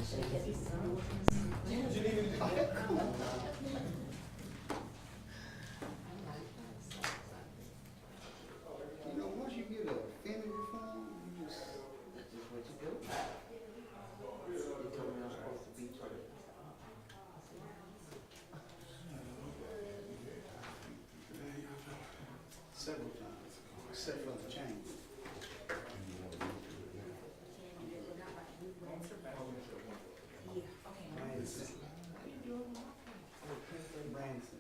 You know, once you get a affinity form, you just. That's just what you do. You told me I'm supposed to be trying. Several times, except for the change. Branson. Branson.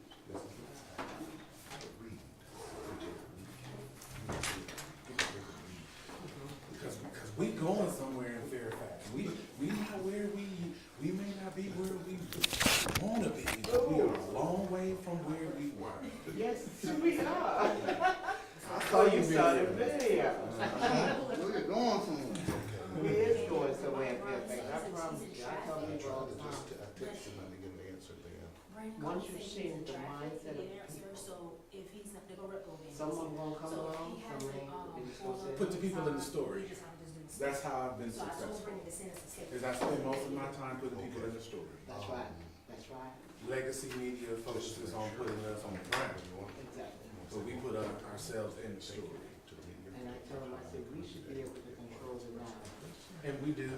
Because we going somewhere in Fairfax. We not where we may not be where we want to be. We are a long way from where we were. Yes, we are. I saw you started video. We're going somewhere. We is going somewhere in Fairfax. I promise you. I tell I people all tried the to just, time. I texted him and get an answer there. Once you see the mindset of people, So if he's not, they're gonna go in. someone gonna come So along, he has someone it, is gonna say, Put the people in the story. That's how I've been So I told successful. him to send us a schedule. Is I spend most of my time putting people in the story. that's right, that's right, Legacy media focuses on putting us on the ground, exactly. but we put ourselves in the story. And I told him, I said, we should be able to control the now. And we do.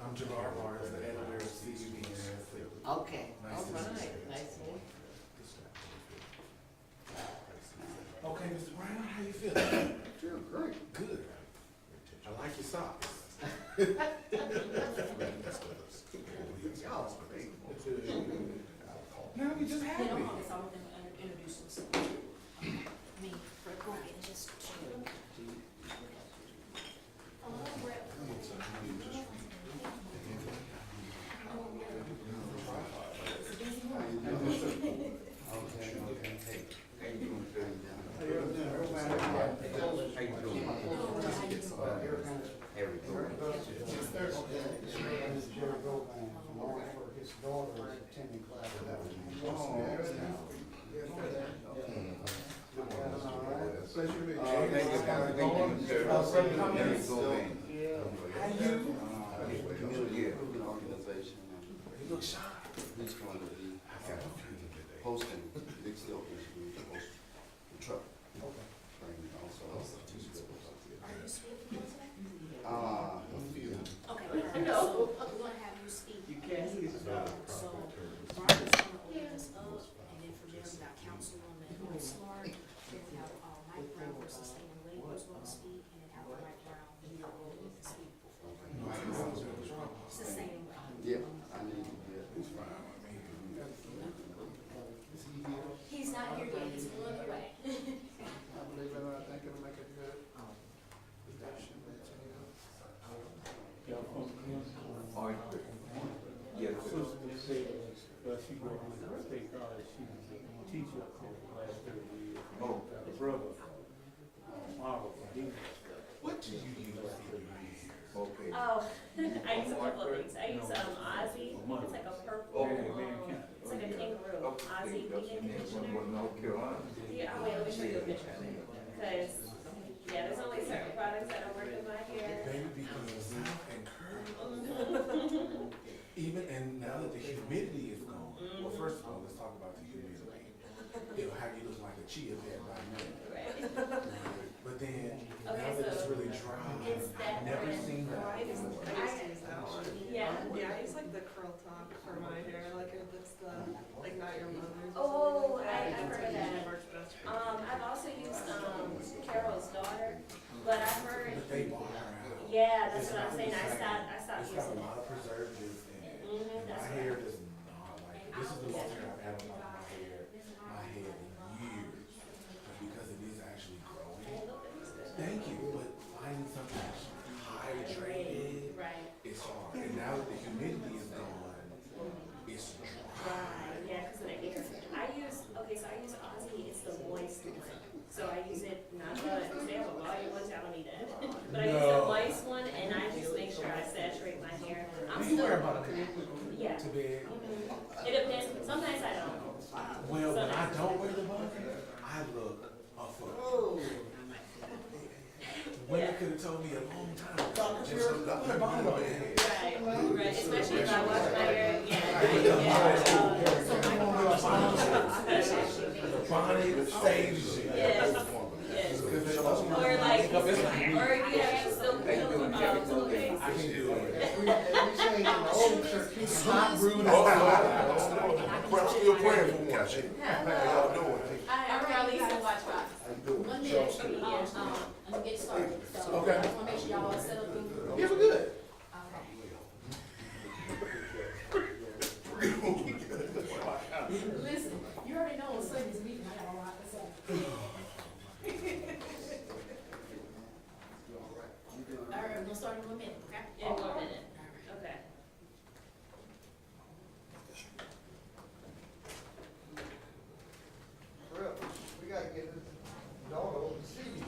I'm Jabbar Barnes, the editor of CUBS. Okay, Nice all to meet you. right, nice to meet you. Okay, Mr. Brown, how you feeling? Feel great. Good. I like your socks. Y'all great. Now we just You happy. know, I guess I want them to introduce themselves. Me, Fred Corbin, and just chill. His daughter is attending class. Pleasure to meet you. Thank you. Community improvement organization. You look shy. He's going to be hosting, Big Steel is going to host the truck training also. Okay, so we're gonna have you speak. You can't see the So Brian's gonna open us up, and then from there we got Councilwoman Smart, then we have Mike Brown from Sustaining Labor's gonna speak, and then after Mike Brown, we will go and speak. Sustaining Labor. Yeah, I need to get. He's not here yet, he's on the way. I believe it, I think it'll make a good production. Yeah, sister said, she worked in the state college, she was a teacher for the last 30 years. Oh. Her brother, Marvel, he What do you use here? Okay. Oh, I use a couple of things. I use Ozzy. It's like a purple. It's like a kangaroo. Ozzy vegan conditioner. North Carolina. Yeah, oh wait, let me show you a picture of it. Because yeah, there's only certain products that are working in my hair. Baby, because and curl. Even, and now that the humidity is gone, well, first of all, let's talk about the humidity. It'll have you look like a chia pet by now. Right. But then, now Okay, that it's so really dry, it's that I've never brand. seen that. I used to use that one. Yeah. Yeah, I use like the curl top for my hair, like it looks the, like not your mother's. Oh, I've heard of that. It works best for you. I've also used Carol's daughter, but I've heard. But they bought her out. Yeah, that's what I'm saying. I stopped It's got using a it. lot of preservatives in it. That's My right. hair does not like it. This is the most hair I've had on my head in years. Because it is actually growing. Thank you, but finding something that's hydrated, Right. it's hard. And now that the humidity is gone, it's dry. Yeah, because of the air. I use Ozzy, it's the moist one. So I use it, not the, they have a volume one, so I don't need that. But I use the No. moist one, and I just make sure I saturate my hair. I'm Do you still, wear a butter yeah. to bed? It depends, sometimes I don't. Well, when I don't wear the butter, I look a fool. Women could have told me a long time ago. Dr. Just Pierce, put put a bonnet on your head. Right, especially if I wash my hair, yeah, The bonnet saves you. yes, yes. Or like, or you have silk pillowcase. I can do it. We say in the old church, keep it hot, brewed, I'm still praying for one. How y'all doing? I'm probably used to watch box. How you doing? One minute, I'm gonna get started, so Okay. I just wanna make sure y'all all set up. Yeah, we're good. Listen, you already know on Sunday's meeting, I got a lot to say. All right, we'll start in 1 minute, okay? In 1 minute, okay. Well, we gotta get this daughter over to see you.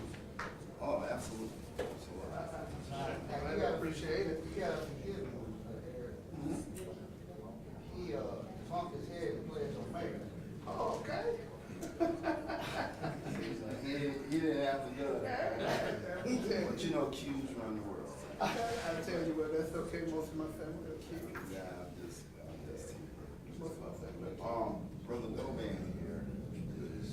Oh, absolutely. And you gotta appreciate it, you gotta forgive him. He, bumped his head and played some finger. Oh, okay. He didn't have to do it. But you know, cues run the world. I tell you what, that's okay, most of my family are kids. Yeah, I'm just Most of my family are kids. Brother Doban here is,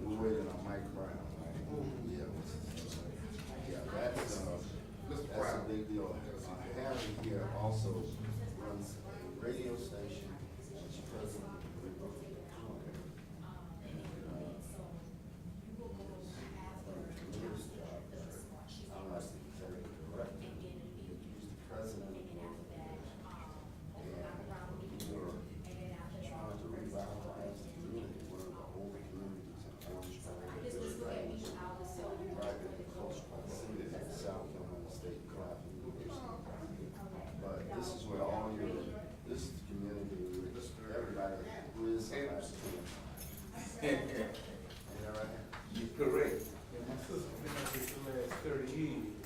we're waiting on Mike Brown, right? Yeah, that's a big deal. Harry here also runs a radio station, he's president of the Republican Party. I'm not the executive director, he's the president of the organization. And we were trying to revitalize the community, one of the older communities in Orange County. Private and close proximity to South Carolina State Craft University. But this is where all your, this is the community, everybody who is somebody. Ain't that right? You're correct. Yeah, my sister been up here for the last 30 years.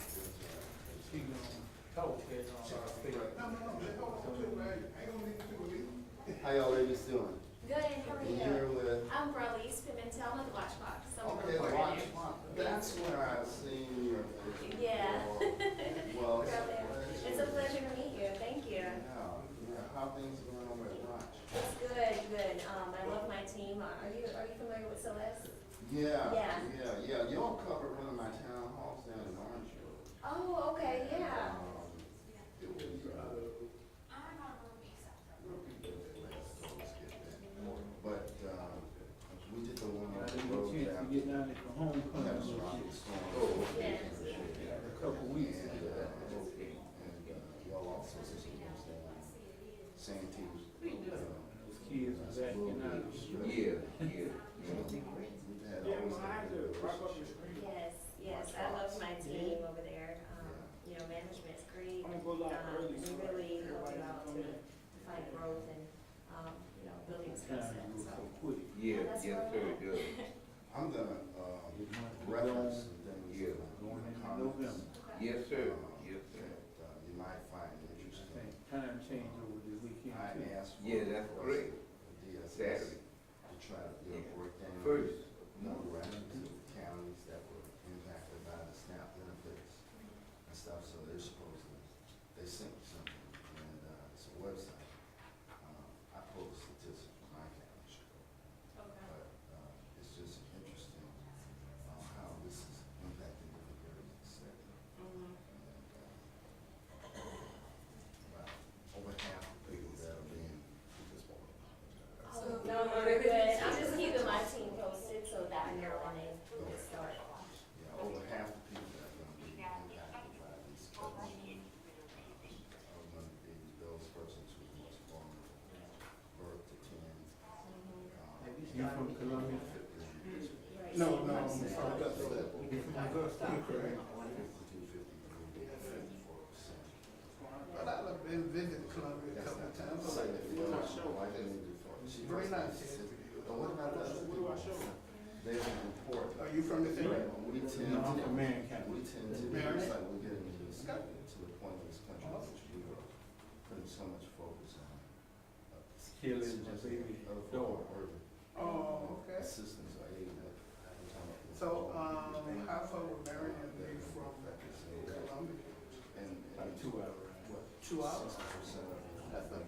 She gonna talk at our state. How y'all ladies doing? Good, how are And you? you're with, I'm Marlies Pimentel with Watchbox, I'm a okay, reporter. that's where I've seen your picture. Yeah. Well, It's a pleasure to meet you, thank you. Yeah, how things going on at Watch? It's good, good. I love my team. Are you familiar with Celeste? Yeah, Yeah. yeah. Y'all covered one of my town halls down in Orangeville. Oh, okay, yeah. It was, but, we did the one I on the didn't get a road chance to down. get down there for homecoming. That's right. Yeah. A couple weeks. Y'all also same teams. Those kids was acting out. Yeah. We've had always had a good relationship. Yes, yes. I love my team over there. You know, management's great. We really help you out to find growth and, you know, building skill sets. So Yeah, that's yes, where sir, I'm at. good. I'm gonna, reference some things. Going into comments, November. Yes, sir. Yes, sir. that, you might find interesting. Time change over the weekend. I too. asked for. Yeah, that's great. the DSS Saturday. To try to get a breakdown. First. Memorandums of counties that were impacted by the SNAP benefits and stuff, so they're supposedly, they sent me something, and, it's a website. I pulled the statistics from my county, Okay. but, it's just interesting, how this is impacting different areas of the state. Mhm. About over half the people that are being, Oh, no, we're good. I'm just keeping my team posted so that I know when they start. yeah, over half the people that are gonna be impacted by these cuts are gonna be those persons who are most vulnerable, birth to 10. You from Columbia? Right. No, I'm from Augusta. You from Augusta, you're correct. 54%. But I've been visiting Columbia a couple of times. I like it. Very nice. But what about the other people? They don't report. Are you from the city? We tend No, I'm from to, Marion County. Marion? it's like we're getting to this, to the point of this country, which we are putting so much focus on. Killing the baby Urban, daughter. urban Oh, okay. assistance or aid that, I'm talking about this So, how far would Marion be from Columbia? Like 2 hours. What? 2 hours? 60% of That's a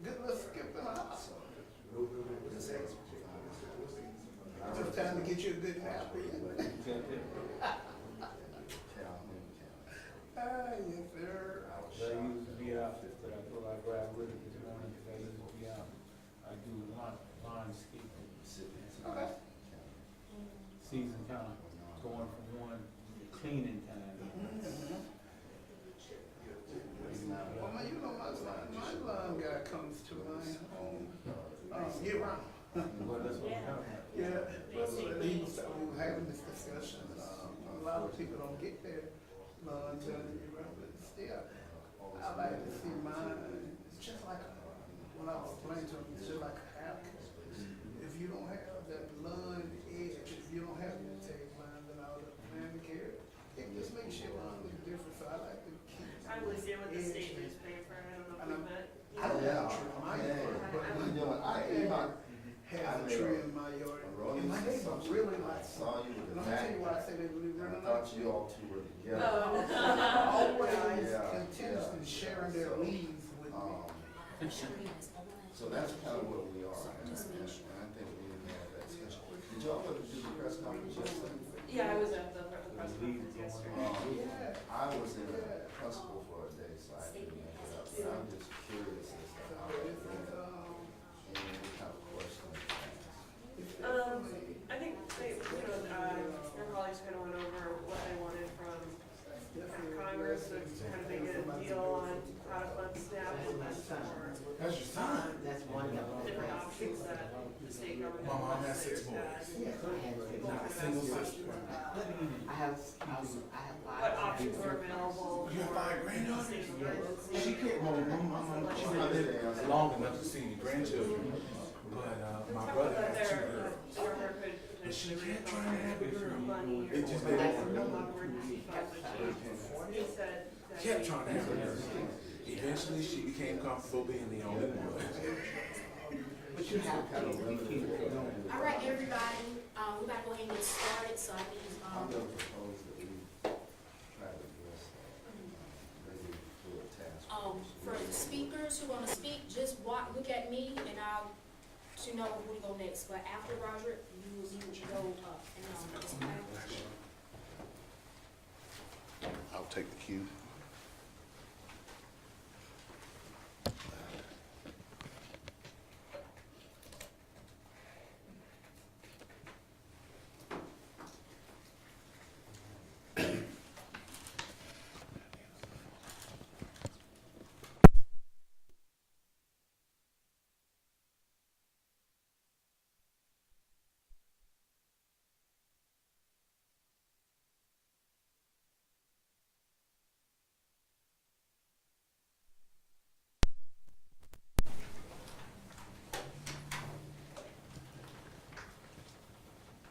good little skip in a house. Just time to get you a good nap in. Ah, yes, sir. I used to be out, but I thought I'd grab with it this morning because I used to be out. I do landscaping. Okay. Season time, going from one cleaning time. Well, man, you know, my lawn guy comes to my home, year round. Well, that's what I'm talking about. Yeah, well, we were having this discussion, a lot of people don't get their lawns done year round, but still, I like to see mine, it's just like, when I was playing to them, it's just like a house. If you don't have that lawn edge, if you don't have your tag lines and all the manicure, it just makes your lawn look different, so I like to keep. I was there with the edge. state newspaper, I don't know if you met. I don't have a tree in my yard, but You know what, have a tree in my yard, and my neighbor really likes it. saw you with And the I'm gonna tell back, you why I say they really, and I really thought like you it. all two were together. Always Yeah. continuously sharing their leaves with me. So that's kind of where we are, and I think we need to have that discussion. Did y'all ever do the press conference yesterday? Yeah, I was at the press conference yesterday. Yeah. I was in a principal for a day, so I didn't make it up, but I'm just curious as to how it went, and any kind of questions. I think they, your colleagues kind of went over what they wanted from Congress to kind of make a deal on how to fund SNAP and then for That's your son. That's one of them. different options that the state government. My mom has legislators 6 boys. People Not a kind single of sister. I have 5. what options were available. You have 5 granddaughters? State of emergency. She can't, she not lived long enough to see any grandchildren, but my brother But has 2 there, girls. the governor could But she potentially can't try to have a girl. money or. It just or didn't no work. emergency funds, which he said that. Kept trying to have a girl. Eventually, she became comfortable being the only one. But you have Kind of limited. All right, everybody, we're about to go ahead and get started, so I need, I'm gonna propose that we try to address, maybe do a task. for the speakers who wanna speak, just look at me and I'll, to know who to go next, but after Roger, you go up and, I'll take the cue.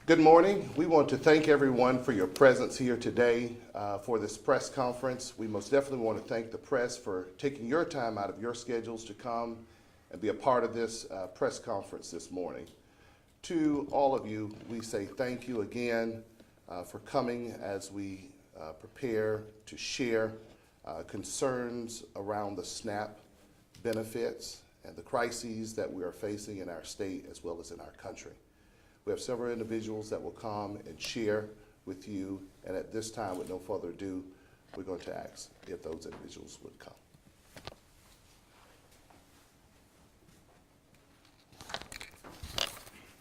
Good morning. We want to thank everyone for your presence here today for this press conference. We most definitely want to thank the press for taking your time out of your schedules to come and be a part of this press conference this morning. To all of you, we say thank you again for coming as we prepare to share concerns around the SNAP benefits and the crises that we are facing in our state as well as in our country. We have several individuals that will come and share with you, and at this time, with no further ado, we're going to ask if those individuals would come.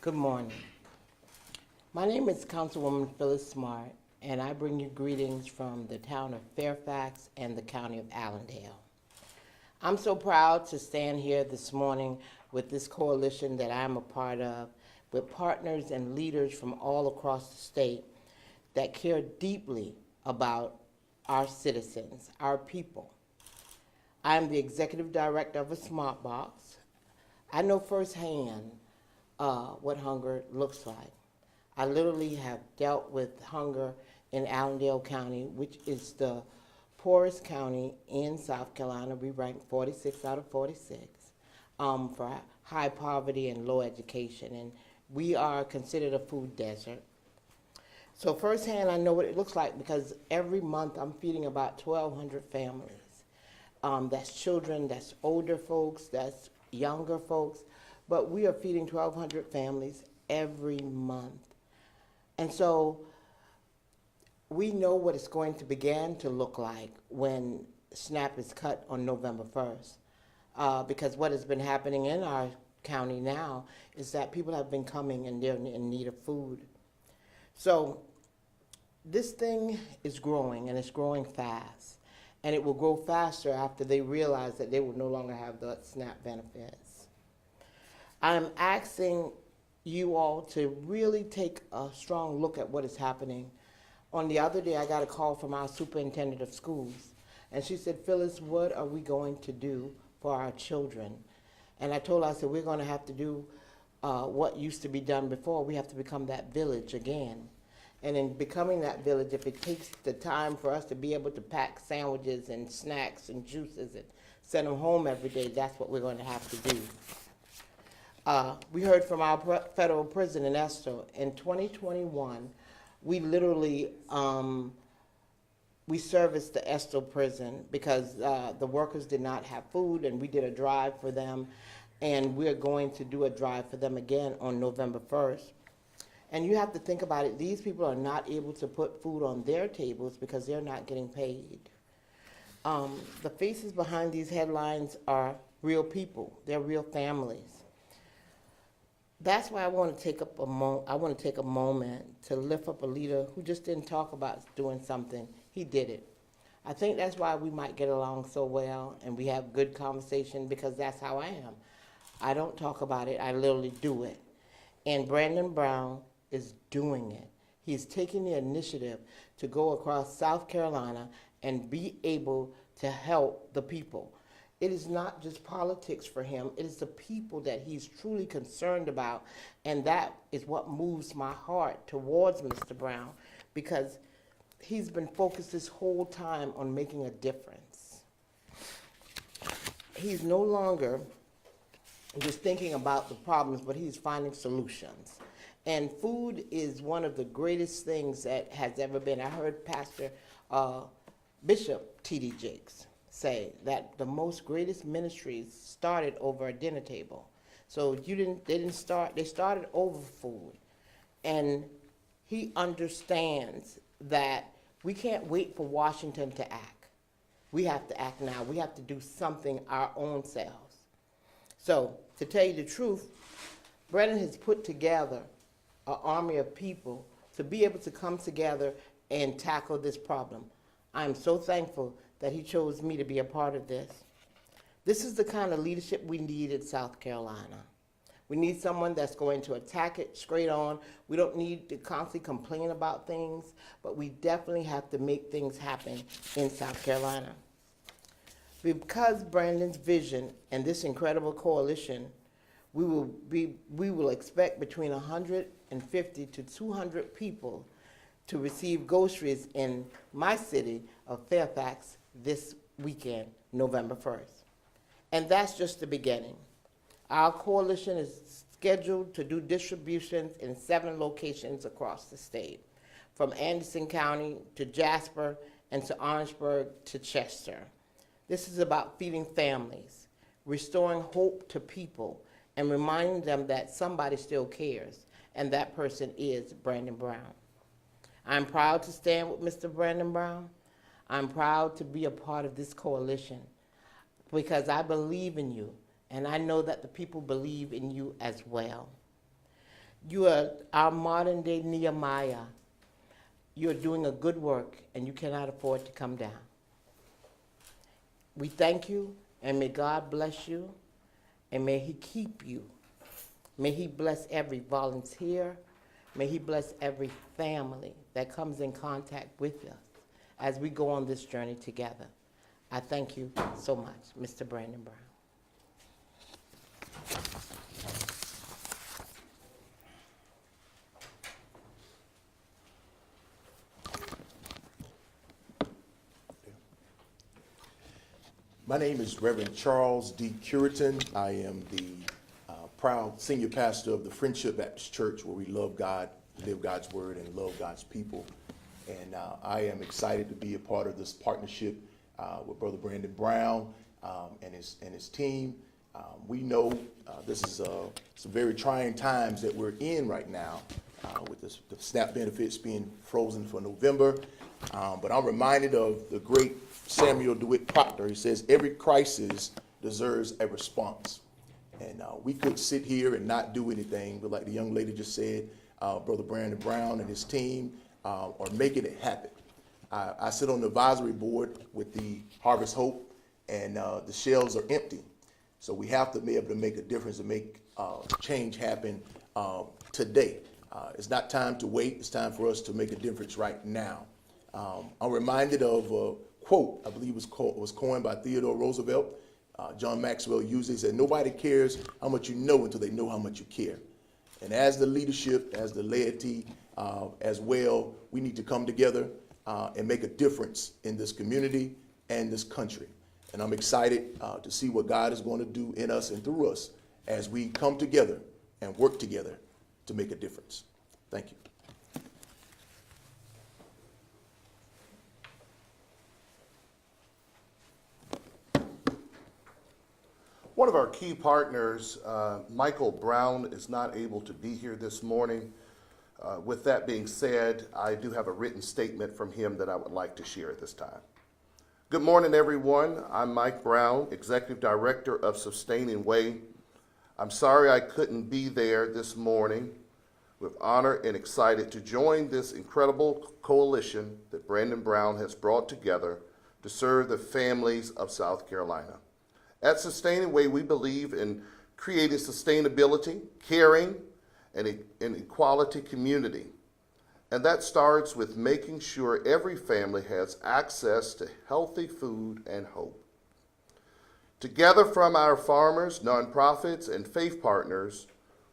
Good morning. My name is Councilwoman Phyllis Smart, and I bring you greetings from the town of Fairfax and the county of Allendale. I'm so proud to stand here this morning with this coalition that I'm a part of, with partners and leaders from all across the state that care deeply about our citizens, our people. I'm the executive director of a Smart Box. I know firsthand what hunger looks like. I literally have dealt with hunger in Allendale County, which is the poorest county in South Carolina. We rank 46 out of 46 for high poverty and low education. And we are considered a food desert. So firsthand, I know what it looks like because every month I'm feeding about 1,200 families. That's children, that's older folks, that's younger folks, but we are feeding 1,200 families every month. And so we know what it's going to begin to look like when SNAP is cut on November 1st. Because what has been happening in our county now is that people have been coming and they're in need of food. So this thing is growing, and it's growing fast. And it will grow faster after they realize that they will no longer have the SNAP benefits. I'm asking you all to really take a strong look at what is happening. On the other day, I got a call from our superintendent of schools, and she said, Phyllis, what are we going to do for our children? And I told her, I said, we're going to have to do what used to be done before. We have to become that village again. And in becoming that village, if it takes the time for us to be able to pack sandwiches and snacks and juices and send them home every day, that's what we're going to have to do. We heard from our federal prison in Esther. In 2021, we literally, we serviced the Esther prison because the workers did not have food, and we did a drive for them. And we're going to do a drive for them again on November 1st. And you have to think about it. These people are not able to put food on their tables because they're not getting paid. The faces behind these headlines are real people. They're real families. That's why I want to take up a moment to lift up a leader who just didn't talk about doing something. He did it. I think that's why we might get along so well and we have good conversation, because that's how I am. I don't talk about it. I literally do it. And Brandon Brown is doing it. He's taking the initiative to go across South Carolina and be able to help the people. It is not just politics for him. It is the people that he's truly concerned about. And that is what moves my heart towards Mr. Brown, because he's been focused this whole time on making a difference. He's no longer just thinking about the problems, but he's finding solutions. And food is one of the greatest things that has ever been. I heard Pastor Bishop T.D. Jakes say that the most greatest ministries started over a dinner table. So they started over food. And he understands that we can't wait for Washington to act. We have to act now. We have to do something our own selves. So to tell you the truth, Brennan has put together an army of people to be able to come together and tackle this problem. I'm so thankful that he chose me to be a part of this. This is the kind of leadership we need in South Carolina. We need someone that's going to attack it straight on. We don't need to constantly complain about things, but we definitely have to make things happen in South Carolina. Because Brandon's vision and this incredible coalition, we will expect between 150 to 200 people to receive groceries in my city of Fairfax this weekend, November 1st. And that's just the beginning. Our coalition is scheduled to do distributions in 7 locations across the state, from Anderson County to Jasper and to Orangeburg to Chester. This is about feeding families, restoring hope to people, and reminding them that somebody still cares, and that person is Brandon Brown. I'm proud to stand with Mr. Brandon Brown. I'm proud to be a part of this coalition because I believe in you, and I know that the people believe in you as well. You are our modern day Nehemiah. You're doing a good work, and you cannot afford to come down. We thank you, and may God bless you, and may he keep you. May he bless every volunteer. May he bless every family that comes in contact with us as we go on this journey together. I thank you so much, Mr. Brandon Brown. My name is Reverend Charles D. Curitan. I am the proud senior pastor of the Friendship Baptist Church, where we love God, live God's word and love God's people. And I am excited to be a part of this partnership with Brother Brandon Brown and his team. We know this is some very trying times that we're in right now with the SNAP benefits being frozen for November. But I'm reminded of the great Samuel DeWitt Proctor. He says, every crisis deserves a response. And we could sit here and not do anything, but like the young lady just said, Brother Brandon Brown and his team are making it happen. I sit on the advisory board with the Harvest Hope, and the shelves are empty. So we have to be able to make a difference and make change happen today. It's not time to wait. It's time for us to make a difference right now. I'm reminded of a quote, I believe was coined by Theodore Roosevelt. John Maxwell used it. He said, nobody cares how much you know until they know how much you care. And as the leadership, as the laity, as well, we need to come together and make a difference in this community and this country. And I'm excited to see what God is going to do in us and through us as we come together and work together to make a difference. Thank you. One of our key partners, Michael Brown, is not able to be here this morning. With that being said, I do have a written statement from him that I would like to share at this time. Good morning, everyone. I'm Mike Brown, Executive Director of Sustaining Way. I'm sorry I couldn't be there this morning. With honor and excited to join this incredible coalition that Brandon Brown has brought together to serve the families of South Carolina. At Sustaining Way, we believe in creating sustainability, caring, and an equality community. And that starts with making sure every family has access to healthy food and hope. Together from our farmers, nonprofits, and faith partners,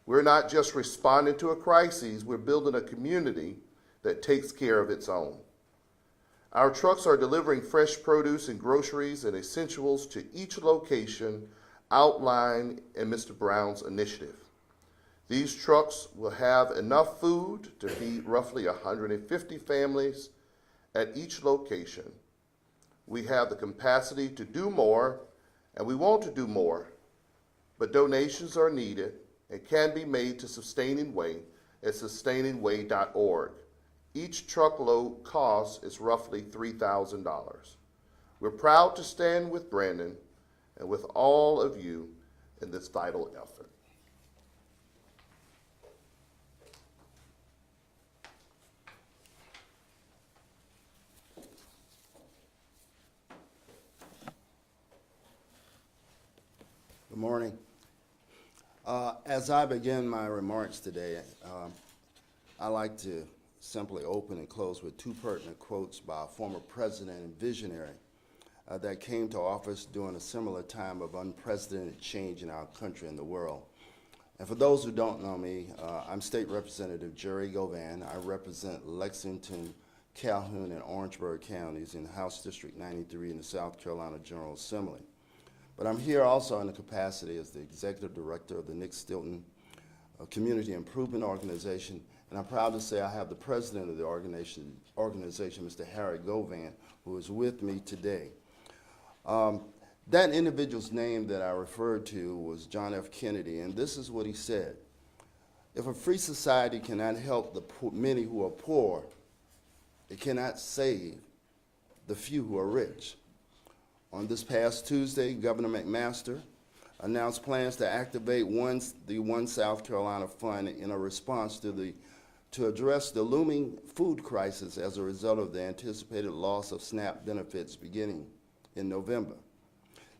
we're not just responding to a crisis, we're building a community that takes care of its own. Our trucks are delivering fresh produce and groceries and essentials to each location outlined in Mr. Brown's initiative. These trucks will have enough food to feed roughly 150 families at each location. We have the capacity to do more, and we want to do more, but donations are needed and can be made to Sustaining Way at sustainingway.org. Each truckload cost is roughly $3,000. We're proud to stand with Brandon and with all of you in this vital effort. Good morning. As I begin my remarks today, I like to simply open and close with two pertinent quotes by a former president and visionary that came to office during a similar time of unprecedented change in our country and the world. And for those who don't know me, I'm State Representative Jerry Govan. I represent Lexington, Calhoun, and Orangeburg counties in House District 93 in the South Carolina General Assembly. But I'm here also in the capacity as the Executive Director of the Nick Stilton Community Improvement Organization, and I'm proud to say I have the President of the organization, Mr. Harry Govan, who is with me today. That individual's name that I referred to was John F. Kennedy, and this is what he said: if a free society cannot help the many who are poor, it cannot save the few who are rich. On this past Tuesday, Governor McMaster announced plans to activate the One South Carolina Fund in a response to address the looming food crisis as a result of the anticipated loss of SNAP benefits beginning in November.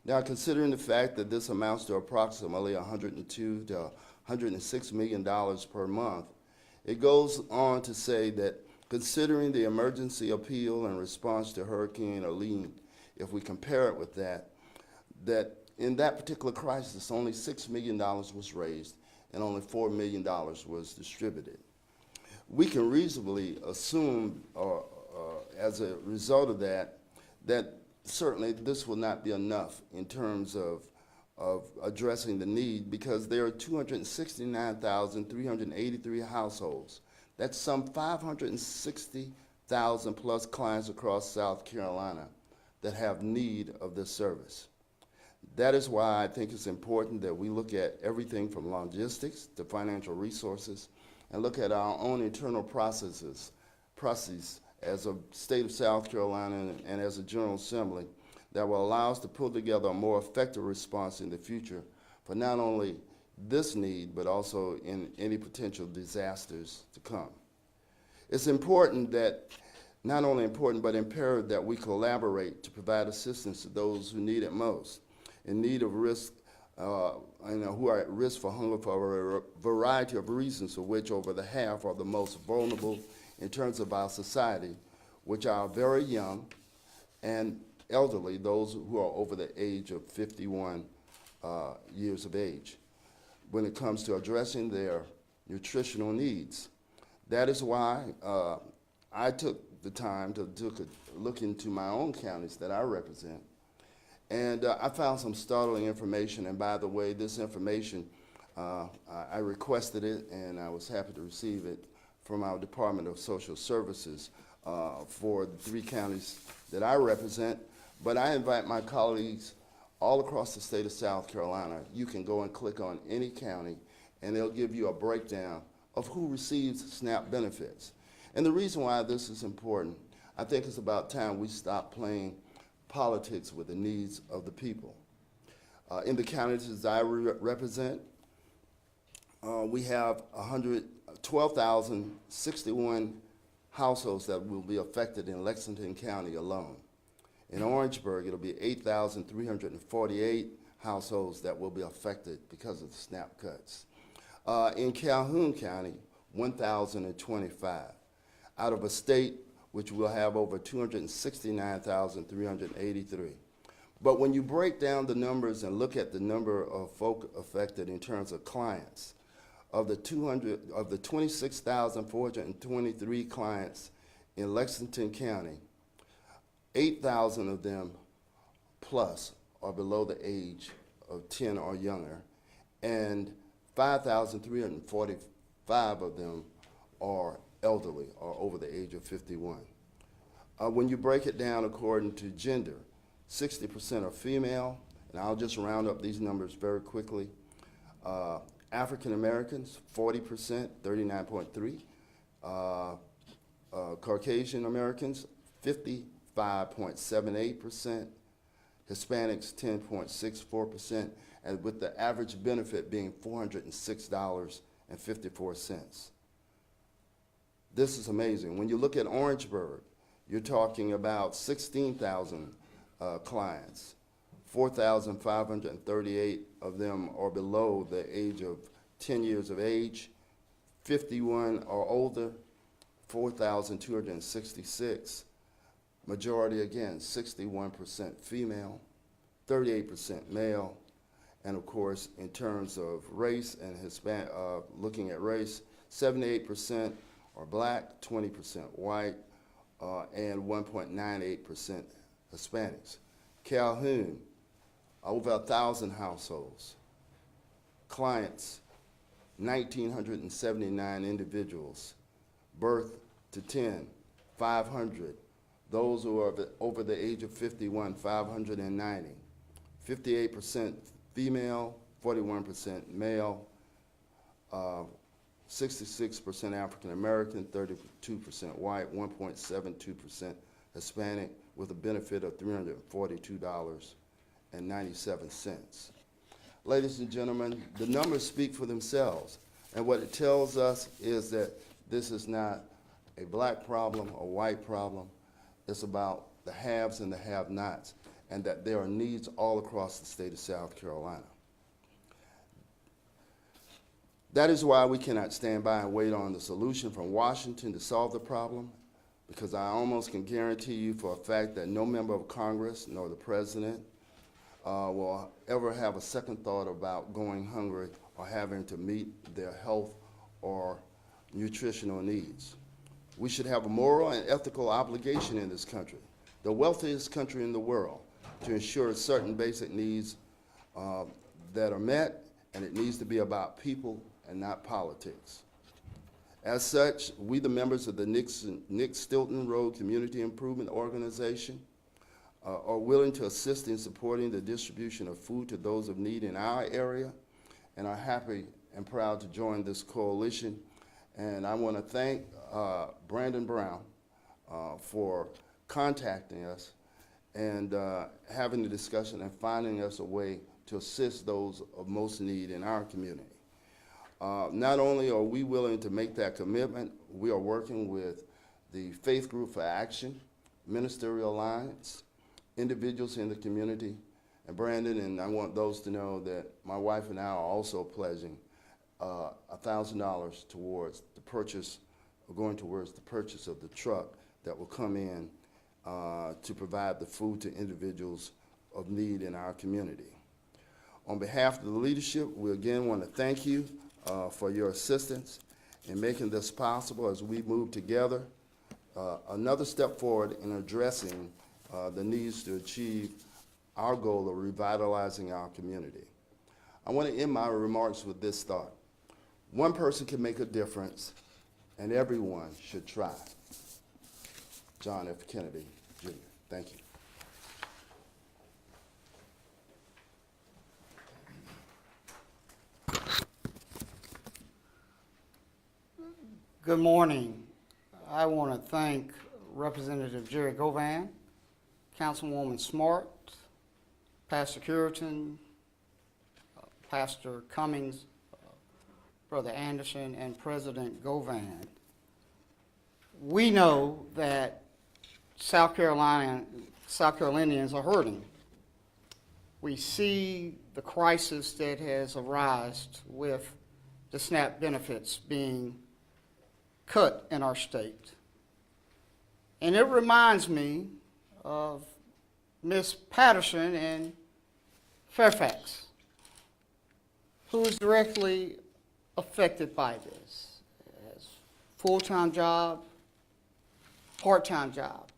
Now, considering the fact that this amounts to approximately $102 to $106 million per month, it goes on to say that considering the emergency appeal in response to Hurricane Helene, if we compare it with that in that particular crisis, only $6 million was raised and only $4 million was distributed. We can reasonably assume, as a result of that certainly this will not be enough in terms of addressing the need, because there are 269,383 households That's some 560,000 plus clients across South Carolina that have need of this service. That is why I think it's important that we look at everything from logistics to financial resources and look at our own internal processes as a state of South Carolina and as a General Assembly that will allow us to pull together a more effective response in the future for not only this need, but also in any potential disasters to come. It's important that, not only important, but imperative that we collaborate to provide assistance to those who need it most, in need of risk, who are at risk for hunger for a variety of reasons, of which over the half are the most vulnerable in terms of our society, which are very young and elderly, those who are over the age of 51 years of age, when it comes to addressing their nutritional needs. That is why I took the time to look into my own counties that I represent. And I found some startling information, and by the way, this information, I requested it, and I was happy to receive it from our Department of Social Services for the 3 counties that I represent. But I invite my colleagues all across the state of South Carolina. You can go and click on any county, and they'll give you a breakdown of who receives SNAP benefits. And the reason why this is important, I think it's about time we stop playing politics with the needs of the people. In the counties I represent, we have 12,061 households that will be affected in Lexington County alone. In Orangeburg, it'll be 8,348 households that will be affected because of the SNAP cuts. In Calhoun County, 1,025, out of a state which will have over 269,383. But when you break down the numbers and look at the number of folk affected in terms of clients, of the 26,423 clients in Lexington County, 8,000 of them plus are below the age of 10 or younger, and 5,345 of them are elderly or over the age of 51. When you break it down according to gender, 60% are female, and I'll just round up these numbers very quickly. African Americans, 40%, 39.3. Caucasian Americans, 55.78%. Hispanics, 10.64%, and with the average benefit being $406.54. This is amazing. When you look at Orangeburg, you're talking about 16,000 clients. 4,538 of them are below the age of 10 years of age. 51 or older, 4,266. Majority, again, 61% female, 38% male, and of course, in terms of race and Hispanic, looking at race, 78% are black, 20% white, and 1.98% Hispanics. Calhoun, over 1,000 households. Clients, 1,979 individuals. Birth to 10, 500. Those who are over the age of 51, 590. 58% female, 41% male, 66% African American, 32% white, 1.72% Hispanic, with a benefit of $342.97. Ladies and gentlemen, the numbers speak for themselves, and what it tells us is that this is not a black problem or white problem. It's about the haves and the have-nots, and that there are needs all across the state of South Carolina. That is why we cannot stand by and wait on the solution from Washington to solve the problem, because I almost can guarantee you for a fact that no member of Congress nor the president will ever have a second thought about going hungry or having to meet their health or nutritional needs. We should have a moral and ethical obligation in this country, the wealthiest country in the world, to ensure certain basic needs that are met, and it needs to be about people and not politics. As such, we, the members of the Nick Stilton Road Community Improvement Organization, are willing to assist in supporting the distribution of food to those of need in our area, and are happy and proud to join this coalition. And I want to thank Brandon Brown for contacting us and having the discussion and finding us a way to assist those of most need in our community. Not only are we willing to make that commitment, we are working with the Faith Group for Action, Ministerial Alliance, individuals in the community, and Brandon, and I want those to know that my wife and I are also pledging $1,000 towards the purchase, going towards the purchase of the truck that will come in to provide the food to individuals of need in our community. On behalf of the leadership, we again want to thank you for your assistance in making this possible as we move together another step forward in addressing the needs to achieve our goal of revitalizing our community. I want to end my remarks with this thought. One person can make a difference, and everyone should try. John F. Kennedy, Jr. Thank you. Good morning. I want to thank Representative Jerry Govan, Councilwoman Smart, Pastor Curitan, Pastor Cummings, Brother Anderson, and President Govan. We know that South Carolinians are hurting. We see the crisis that has arisen with the SNAP benefits being cut in our state. And it reminds me of Miss Patterson in Fairfax, who is directly affected by this. Has full-time job, part-time job,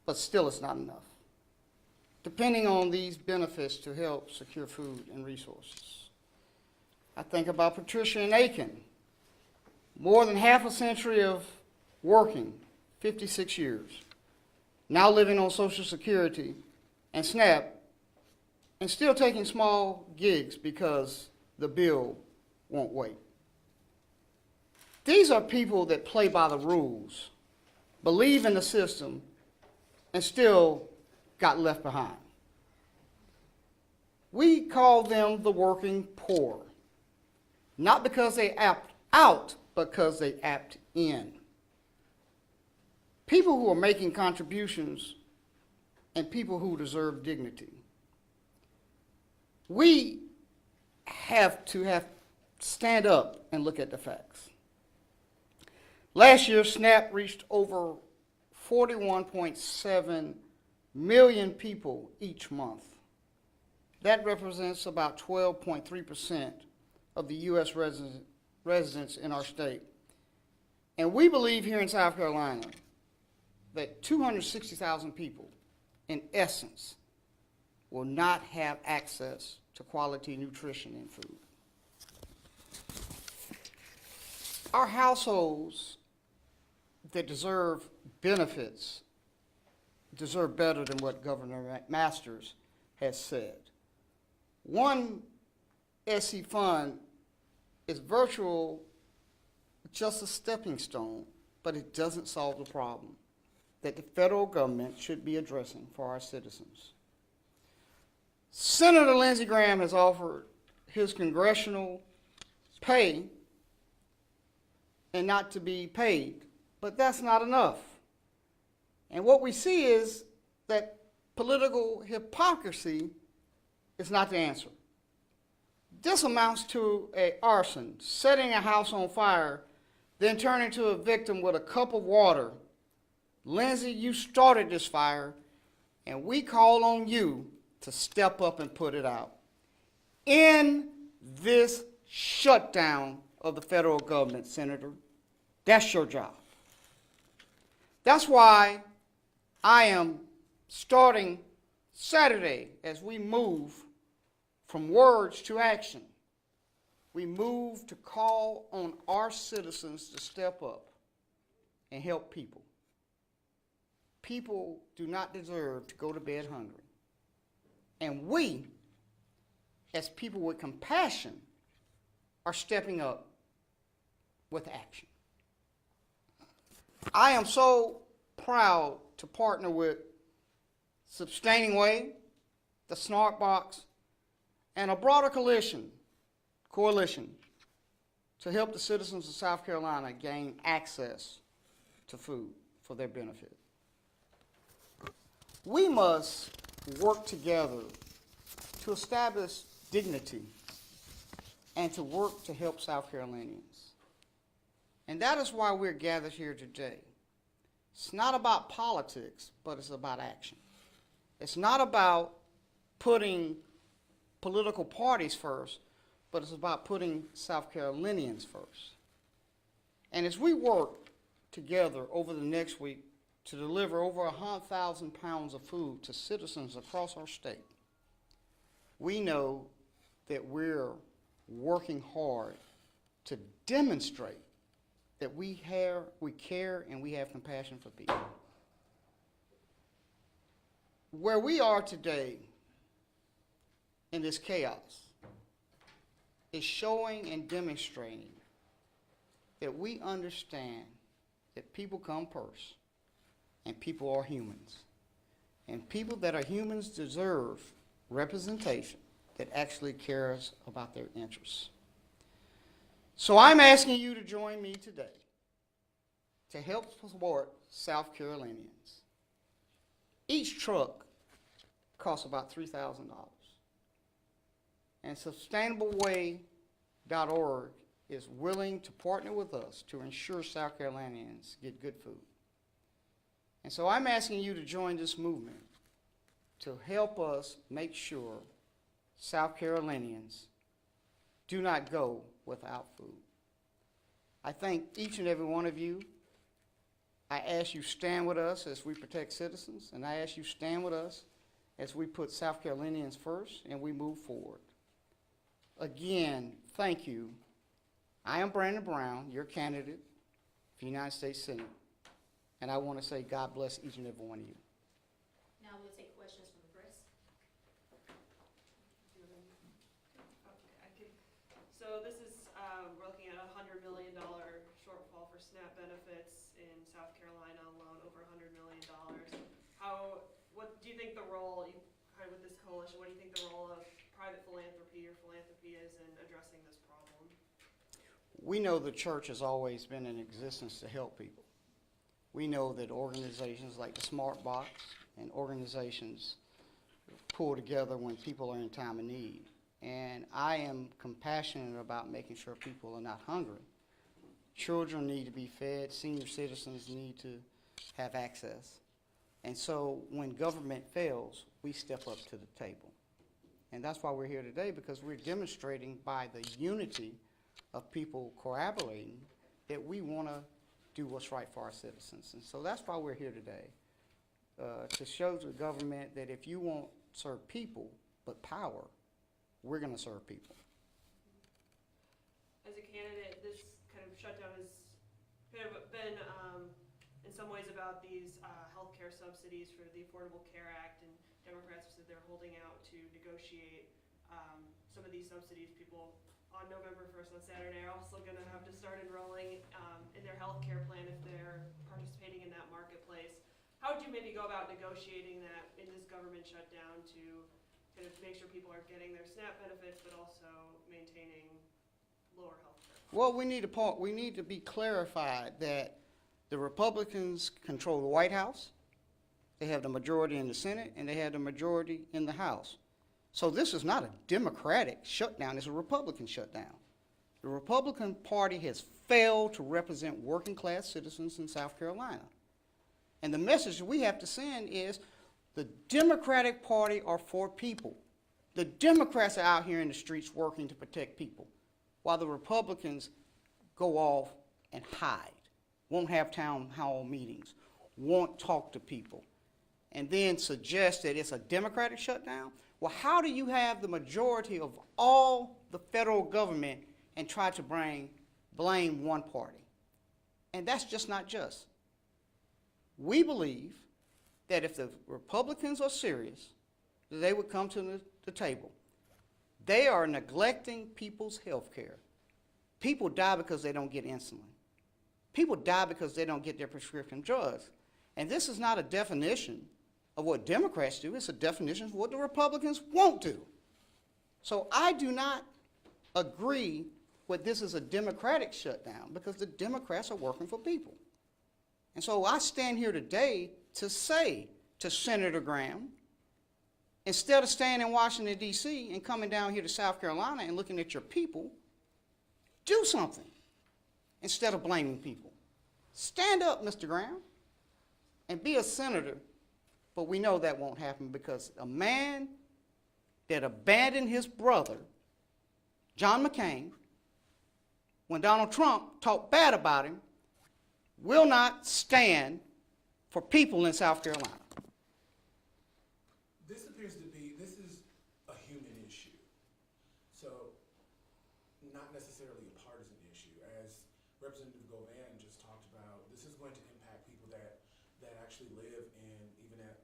but still it's not enough, depending on these benefits to help secure food and resources. I think about Patricia in Aiken, more than half a century of working, 56 years, now living on Social Security and SNAP, and still taking small gigs because the bill won't wait. These are people that play by the rules, believe in the system, and still got left behind. We call them the working poor, not because they opt out, but because they opt in. People who are making contributions and people who deserve dignity. We have to stand up and look at the facts. Last year, SNAP reached over 41.7 million people each month. That represents about 12.3% of the U.S. residents in our state. And we believe here in South Carolina that 260,000 people, in essence, will not have access to quality nutrition and food. Our households that deserve benefits deserve better than what Governor Masters has said. One SC fund is just a stepping stone, but it doesn't solve the problem that the federal government should be addressing for our citizens. Senator Lindsey Graham has offered his congressional pay and not to be paid, but that's not enough. And what we see is that political hypocrisy is not the answer. This amounts to an arson, setting a house on fire, then turning to a victim with a cup of water. Lindsey, you started this fire, and we call on you to step up and put it out. In this shutdown of the federal government, Senator, that's your job. That's why I am starting Saturday as we move from words to action. we move to call on our citizens to step up and help people. People do not deserve to go to bed hungry. And we, as people with compassion, are stepping up with action. I am so proud to partner with Sustaining Way, the Smart Box, and a broader coalition to help the citizens of South Carolina gain access to food for their benefit. We must work together to establish dignity and to work to help South Carolinians. And that is why we're gathered here today. It's not about politics, but it's about action. It's not about putting political parties first, but it's about putting South Carolinians first. And as we work together over the next week to deliver over 100,000 pounds of food to citizens across our state, we know that we're working hard to demonstrate that we care and we have compassion for people. Where we are today in this chaos is showing and demonstrating that we understand that people come first and people are humans. And people that are humans deserve representation that actually cares about their interests. So I'm asking you to join me today to help support South Carolinians. Each truck costs about $3,000. And sustainableway.org is willing to partner with us to ensure South Carolinians get good food. And so I'm asking you to join this movement to help us make sure South Carolinians do not go without food. I thank each and every one of you. I ask you stand with us as we protect citizens, and I ask you stand with us as we put South Carolinians first and we move forward. Again, thank you. I am Brandon Brown, your candidate for United States Senate, and I want to say God bless each and every one of you. Now we'll take questions from the press. Okay, I could, so this is, we're looking at $100 million shortfall for SNAP benefits in South Carolina alone, over $100 million. What do you think the role, kind of with this coalition, what do you think the role of private philanthropy or philanthropy is in addressing this problem? We know the church has always been in existence to help people. We know that organizations like the Smart Box and organizations pull together when people are in time of need. And I am compassionate about making sure people are not hungry. Children need to be fed, senior citizens need to have access. And so when government fails, we step up to the table. And that's why we're here today, because we're demonstrating by the unity of people collaborating that we want to do what's right for our citizens. And so that's why we're here today, to show the government that if you won't serve people but power, we're going to serve people. As a candidate, this kind of shutdown has kind of been, in some ways, about these healthcare subsidies for the Affordable Care Act, and Democrats have said they're holding out to negotiate some of these subsidies. People on November 1st, on Saturday, are also going to have to start enrolling in their healthcare plan if they're participating in that marketplace. How would you maybe go about negotiating that in this government shutdown to kind of make sure people are getting their SNAP benefits, but also maintaining lower healthcare? Well, we need to be clarified that the Republicans control the White House, they have the majority in the Senate, and they have the majority in the House. So this is not a Democratic shutdown, it's a Republican shutdown. The Republican Party has failed to represent working class citizens in South Carolina. And the message we have to send is the Democratic Party are for people. The Democrats are out here in the streets working to protect people, while the Republicans go off and hide, won't have town hall meetings, won't talk to people, and then suggest that it's a Democratic shutdown. Well, how do you have the majority of all the federal government and try to blame one party. And that's just not just. We believe that if the Republicans are serious, that they would come to the table. They are neglecting people's health care. People die because they don't get insulin. People die because they don't get their prescription drugs. And this is not a definition of what Democrats do. It's a definition of what the Republicans won't do. So I do not agree with this is a Democratic shutdown because the Democrats are working for people. And so I stand here today to say to Senator Graham, instead of staying in Washington, D.C. and coming down here to South Carolina and looking at your people, do something instead of blaming people. Stand up, Mr. Graham, and be a senator, but we know that won't happen because a man that abandoned his brother, John McCain, when Donald Trump talked bad about him, will not stand for people in South Carolina. This is a human issue. So, not necessarily a partisan issue. As Representative Govan just talked about, this is going to impact people that actually live in, even at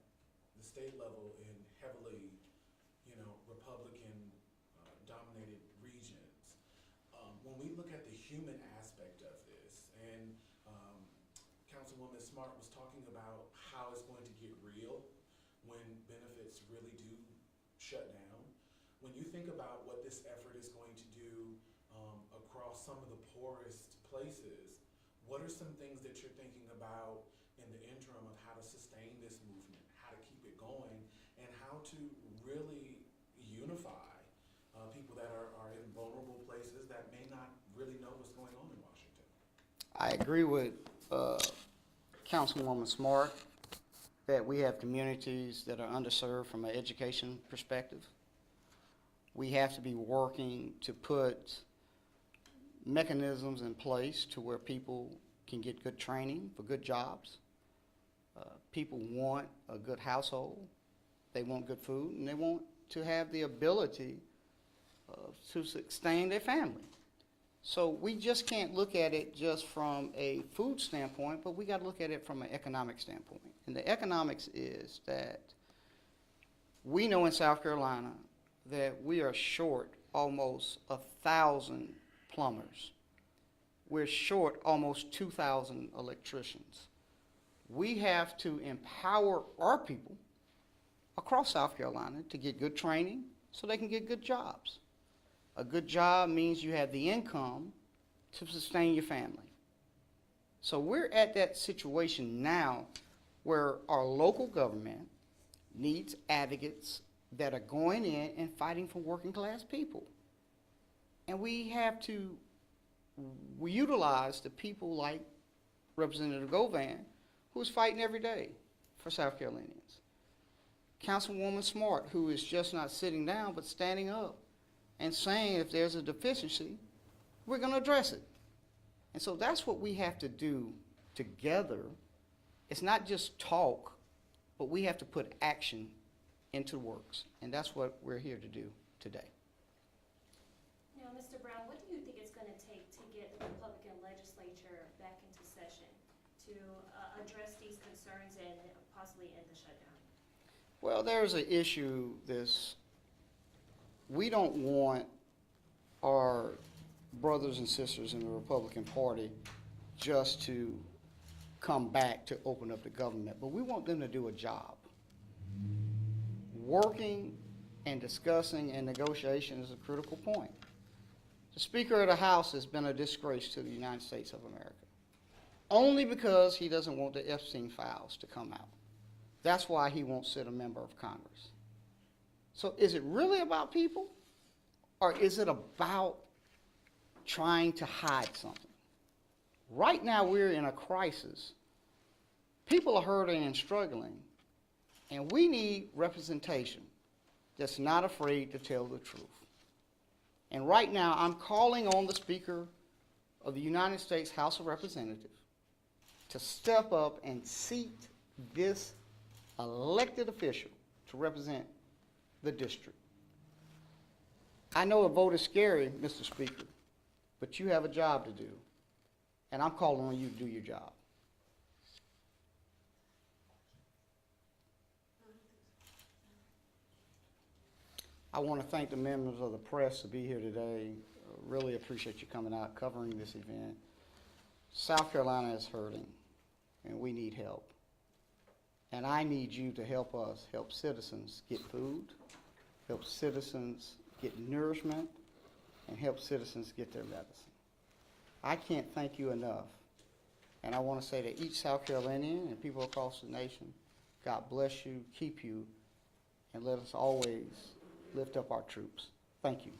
the state level, in heavily, Republican dominated regions. When we look at the human aspect of this, and Councilwoman Smart was talking about how it's going to get real when benefits really do shut down. When you think about what this effort is going to do across some of the poorest places, what are some things that you're thinking about in the interim of how to sustain this movement, how to keep it going, and how to really unify people that are in vulnerable places that may not really know what's going on in Washington? I agree with Councilwoman Smart that we have communities that are underserved from an education perspective. We have to be working to put mechanisms in place to where people can get good training for good jobs. People want a good household, they want good food, and they want to have the ability to sustain their family. So we just can't look at it just from a food standpoint, but we got to look at it from an economic standpoint. And the economics is that we know in South Carolina that we are short almost 1,000 plumbers. We're short almost 2,000 electricians. We have to empower our people across South Carolina to get good training so they can get good jobs. A good job means you have the income to sustain your family. So we're at that situation now where our local government needs advocates that are going in and fighting for working class people. And we have to utilize the people like Representative Govan, who's fighting every day for South Carolinians. Councilwoman Smart, who is just not sitting down but standing up and saying if there's a deficiency, we're going to address it. And so that's what we have to do together. It's not just talk, but we have to put action into works. And that's what we're here to do today. Now, Mr. Brown, what do you think it's going to take to get the Republican legislature back into session to address these concerns and possibly end the shutdown? Well, there's an issue we don't want our brothers and sisters in the Republican Party just to come back to open up the government, but we want them to do a job. Working and discussing and negotiation is a critical point. The Speaker of the House has been a disgrace to the United States of America, only because he doesn't want the Epstein files to come out. That's why he won't sit a member of Congress. So is it really about people, or is it about trying to hide something? Right now we're in a crisis. People are hurting and struggling, and we need representation that's not afraid to tell the truth. And right now I'm calling on the Speaker of the United States House of Representatives to step up and seat this elected official to represent the district. I know a vote is scary, Mr. Speaker, but you have a job to do, and I'm calling on you to do your job. I want to thank the members of the press to be here today. Really appreciate you coming out, covering this event. South Carolina is hurting, and we need help. And I need you to help us, help citizens get food, help citizens get nourishment, and help citizens get their medicine. I can't thank you enough. And I want to say to each South Carolinian and people across the nation, God bless you, keep you, and let us always lift up our troops. Thank you.